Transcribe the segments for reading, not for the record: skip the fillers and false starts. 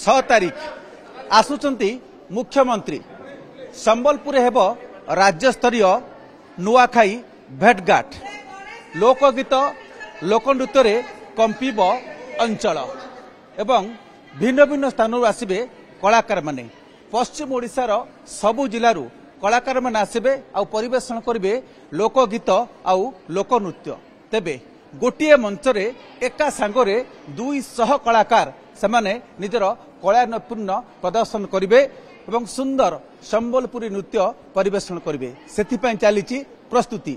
6 तारीख आसुचंती मुख्यमंत्री संबलपुर हेब राज्य स्तरीय नुआखाई भेटघाट लोकगीत लोकनृत्य रे कंपीब अंचल एवं भिन्न भिन्न स्थान आसबे कलाकार माने पश्चिम ओडिशार सबु जिल्लारू कलाकार माने आसबे आ परिवेषण करिवे लोकगीत आउ लोकनृत्य तेबे गोटिए मंचरे एका सांगरे 200 कलाकार सेमाने निजर कला नैपुण्य प्रदर्शन करिवे एवं सुंदर संबलपुरी नृत्य परिवेषण करिवे सेथिपई चलीची प्रस्तुति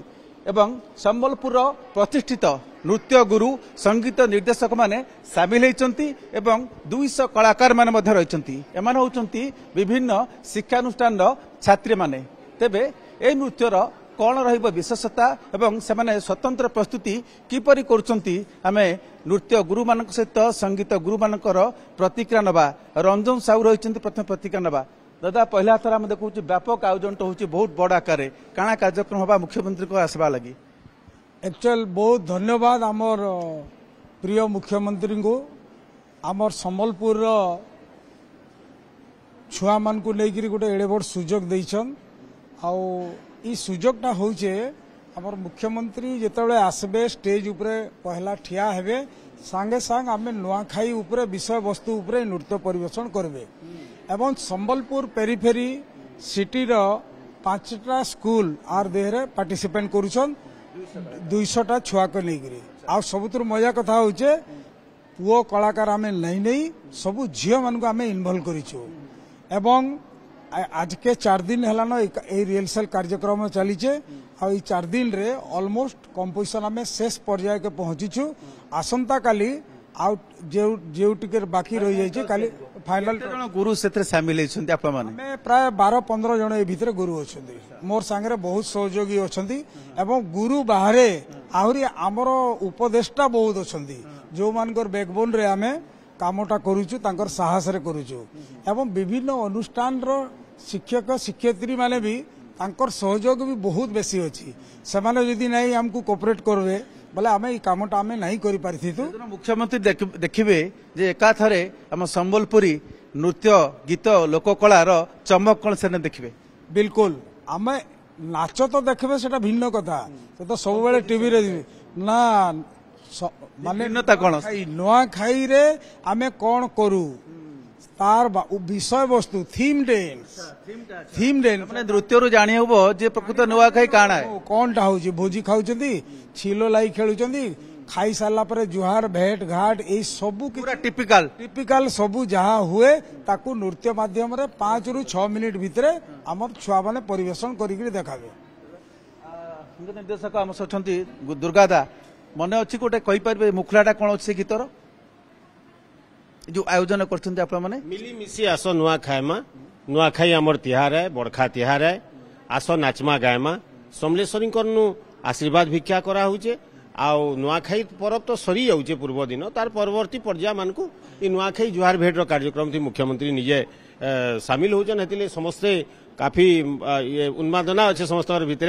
एवं संबलपुर प्रतिष्ठित नृत्य गुरु संगीत निर्देशक माने सामिल होती एवं 200 कलाकार माने मध्य रहिसंती एमाने होचंती विभिन्न शिक्षानुष्ठान छात्री माने तेबे ए नृत्यर कौन रहिबो विशेषता एवं सेमाने स्वतंत्र प्रस्तुति किपरि करूचंती आमे नृत्य गुरु मानक सहित संगीत गुरु मानकर प्रतिक्रिया नबा रंजन साहू रहिसंती प्रथम प्रतिक्रिया नबा दादा पहला थर आम देखु व्यापक आयोजन तो होची बहुत बड़ आकार काना कार्यक्रम हवा मुख्यमंत्री को आसबा लगी एक्चुअल बहुत धन्यवाद आमर प्रिय मुख्यमंत्री को आमर संबलपुर छुआ मान को लेकर गोटे एड़े बड़ सुजोग देछन आउ ई सुजोगटा होचे आमर मुख्यमंत्री जेतेबेले आसबे स्टेज उपरे पहला ठिया हेबे सांगे सांग आमे नुआखाई उपरे विषय वस्तु उपरे नृत्य परिवेषण करबे एवं संबलपुर पेरीफेरी सिटी रो 5टा स्कूल आर देहरे पार्टिसिपेट करूछन 200टा छुआ को लेकर आ सबुतर मजा कथा होचे पुओ कलाकार आमे नहीं सबु झियो मान को आमे इन्वॉल्व करिछु एवं आज के 4 दिन हेलान ए रिहर्सल कार्यक्रम चलीचे आ 4 दिन रे ऑलमोस्ट कंपोजिशन आमे शेष पर्याय के पहुंचीछु आसंता काली आउट जे टिके बाकी रही जाइए काली फाइनल गुरु से सामिल होती आप प्राय 12-15 जन ए भितर गुरु अच्छा मोर सांगे बहुत सहयोगी अच्छा एवं गुरु बाहरे आहरी आमर उपदेष्टा बहुत अच्छा जो मानकर बैकबोन रे आमे कामटा करूचु तांकर साहस रे करूचु एवं विभिन्न अनुष्ठान रो शिक्षक शिक्षयित्री माने भी तांकर सहयोग भी बहुत बेसी अछि सेमाने जदी नहीं हमको कोऑपरेट करबे बोले आमे ई कामटा आमे नहीं करि पारिथितु मुख्यमंत्री देखिबे जे एका थरे हम संबलपुरी नृत्य गीत लोककलार चमक कोन से देखिबे बिल्कुल आमे नाच तो देखबे सेटा भिन्न कथा तो सब बेले टीवी रे ना माने भिन्नता कोन नुआ खाई रे आमे कोन करू तार विषय वस्तु थीम डेन्स माने नृत्य रु जानि होबो जे प्रकृत नुआ खाई काना है कोनटा होची भोजी खाउचंदी छिलो लाई खेलुचंदी खाई साला पर जुहार भेट घाट ए सबु पूरा टिपिकल सबु जहा हुए ताकू नृत्य माध्यम रे 5 रु 6 मिनिट भितरे हमर छुआ माने परिवेषण करिकरी देखाबे संगीत निर्देशक हम सछंती दुर्गादा मने अछि कोटे कहि परबे मुखलाटा कोन अछि गीतर जो आयोजन करछंती आप माने मिली मिसी आसो नुआ खायमा नुआ खाई हमर तिहार है बड़खा तिहार है आसो नाचमा गायमा समलेश्वरी करनु आशीर्वाद भिक्षा करा होचे आउ नुआखाई पर्व तो सरी जाऊे पूर्व दिन तार परवर्ती पर्याय मानक ई नुआखाई जुहार भेट कार्यक्रम थी मुख्यमंत्री निजे सामिल होचन हेतिले समस्ते काफी उन्मादना अच्छे समस्त भितर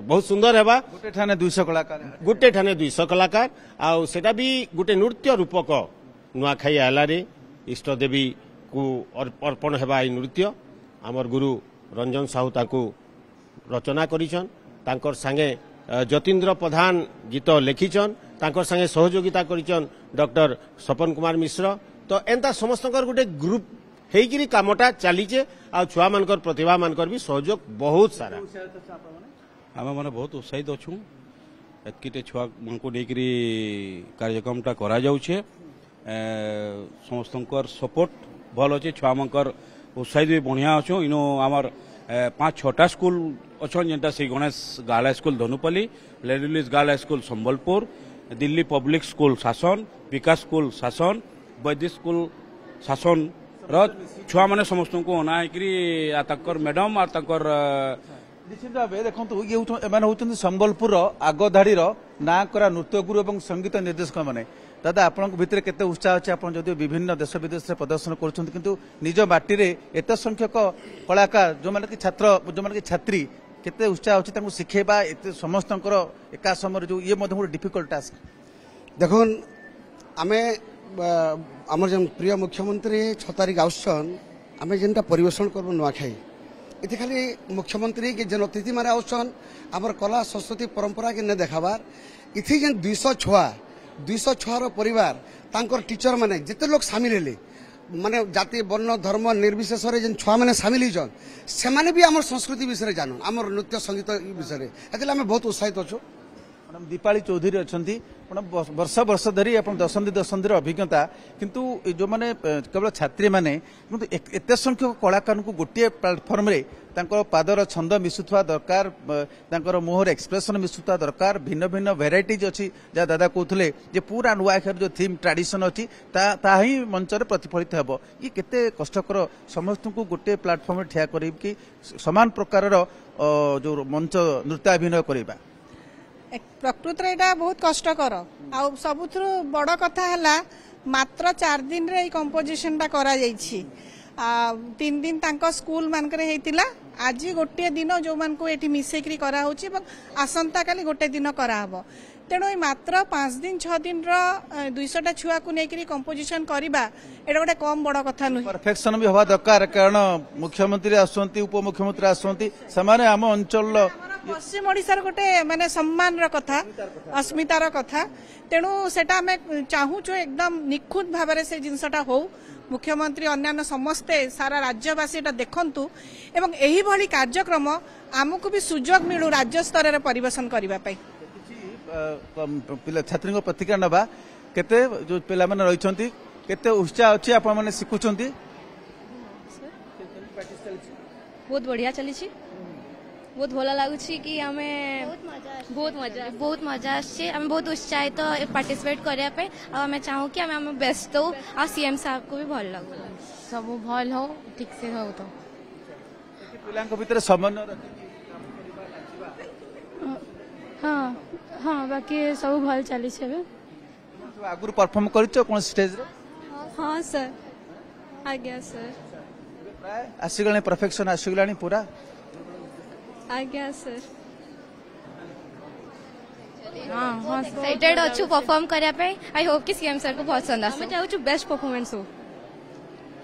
बहुत सुंदर हेबा गोटे ठाने 200 कलाकार आउ सेटा भी गोटे नृत्य रूपक नुआखाई आलारे इष्ट देवी को अर्पण हेबा ई नृत्य आमर गुरु रंजन साहू ताकू रचना करिछन तांकर संगे जतीन्द्र प्रधान गीत लिखिछन तांकर संगे सहयोगिता करिछन डॉक्टर सपन कुमार मिश्र तो एंता समस्त गोटे ग्रुप हेकिरी कामटा चलीचे आ छुआ मानकर प्रतिभा मानकर भी सहयोग बहुत सारा आम मैंने बहुत उत्साहित अच्छू एतकीटे छुआ मानक लेकिरी कार्यक्रमटा करा जाउछे समस्त सपोर्ट भल अच्छे छुआ मानकर उत्साहित भी बढ़िया अच्छो इनो आमर 5-6टा स्कूल अच्छा जेनटा से Ganesh girl school Dhanupali ladies girl school Sambalpur Delhi public school शासन विकास स्कूल शासन वैदिक स्कूल शासन छुआ मैंने समस्त को अनाकर मैडम और निश्चित भाव देखो ये संबलपुर आगधाड़ीर ना करा नृत्य गुरु और संगीत निर्देशक मैंने दादा आपण भितर केते उत्साह अच्छे आप विभिन्न देश विदेश में प्रदर्शन कर निज माटी रे एत संख्यक कलाकार जो मैंने कि छात्र जो मैंने कि छात्री केते उत्साह अच्छे शिखेबा समस्त एका समय जो ये डिफिकल्ट टास्क देखो आमे आमर जन प्रिय मुख्यमंत्री 6 तारिख आउसन आम जेनटा परिवेशन करबो नुआखाई इति खाली मुख्यमंत्री के जन अतिथि माने आउसन आमर कला संस्कृति परंपरा के ने देखाबार इथि जेन 200 छुआ रो परिवार तांकर टीचर माने जेते लोग शामिल हेले माने जाति वर्ण धर्म निर्विशेष रे जेन छुआ माने शामिल हिजन से माने भी आमर संस्कृति विषय जानन आमर नृत्य संगीत विषय एतले आम बहुत उत्साहित अछु। मैडम दीपाली चौधरी अच्छा वर्ष वर्ष धरी दशंधि अभिज्ञता किंतु जो माने केवल छात्री माने किंतु एते संख्यक कलाकार को गोटे प्लाटफर्म रे तांकर पादर छंद मिसुवा दरकार तांकर मुहर एक्सप्रेशन मिसुवा दरकार भिन्न भिन्न भेराइटीज अच्छी जहाँ दादा कहते जे पूरा नुआखाई जो थीम ट्रेडिशन अच्छी ही मंच रे प्रतिफलित हेबो ये केते कष्टकर समस्त को गोटे प्लाटफर्म ठिया करी कि समान प्रकार जो मंच नृत्याभिनय करबा प्रकृत रे बहुत कष्टकर आ सबुथु बड़ कथा है मात्र 4 दिन रे कंपोजिशन टा करा जाइछि 3 दिन तांको स्कूल मानकरे हेतिला आज गोटे दिन जो मान को एठी मिसेकरी करा होछि आसंता काली गोटे दिन करा हबो तेणु मात्र 5 दिन 6 दिन रो 200 टा छुआ को नेकरी कंपोजिशन करबा एटा गोटे कम बड़ कथा नुहि परफेक्शन भी हवा दरकार कारण मुख्यमंत्री आसुंती उपमुख्यमंत्री आसुंती समान आम अंचल पश्चिम ओडिशार गोटे माने सम्मान रो कथा अस्मितार कथा तेणु सेटा आमे चाहूछु एकदम निखुत भाबरे से जिनसटा हो मुख्यमंत्री अन्यान्य समस्ते सारा राज्यवासी देखंतु एवं एही भली कार्यक्रम आमको भी सुजोग मिलू राज्य स्तर रे परिवेशन करबा पई छात्री को प्रतिक्रिया नवा केते जो पिला माने रहिछंती केते उत्साह अछि आपण माने सिखुछंती बहुत बढ़िया चली छी बहुत भला लागुछि कि हमें बहुत मजा आछे हमें बहुत उत्साहित पार्टिसिपेट करिया पे आ हमें चाहू कि हमें बेस्ट हो आ सीएम साहब को भी भल लागो सब भल हो ठीक से हो तो पिलांक भीतर समन्वय रखि हां हां बाकी सब भल चली छबे आगुर परफॉर्म करिछो कोन स्टेज रे हां सर आ गया सर प्राय आसीगले परफेक्शन आसीगलानी पूरा आ गया सर हां एक्साइटेड अच्छु परफॉर्म करिया पे आई होप कि सीएम सर को बहुत पसंद आसे हम चाहू बेस्ट परफॉर्मेंस हो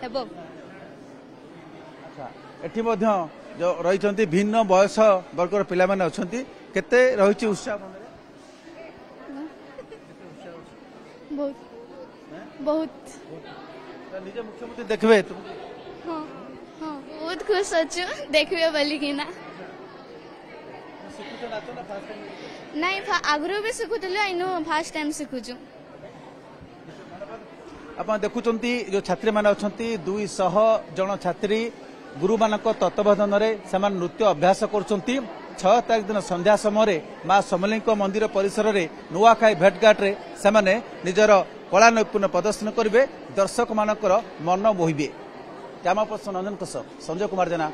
हेबो अच्छा एठी मध्य जो रहिचंती भिन्न बयस वर्गर पिला माने अछंती केते रहिची उत्साह मन रे बहुत निजे मुख्यमंत्री देखबे तुम हां हां बहुत खुश अछु देखबे बोली कि ना नहीं आगु भी शिखुल इन फास्ट टाइम शिखुचु आप देखुंत जो छात्री मैंने अच्छा 200 जन छात्री गुरु मान तत्वावधान में नृत्य अभ्यास कर 6 तारिख दिन संध्या समय माँ समलेई मंदिर परिसर में नुआखाई भेटघाट रे से निजर कला नैपुण्य प्रदर्शन करेंगे दर्शक मानकर मन मोहिबे। कैमरा पर्सन रंजन संजय कुमार जेना।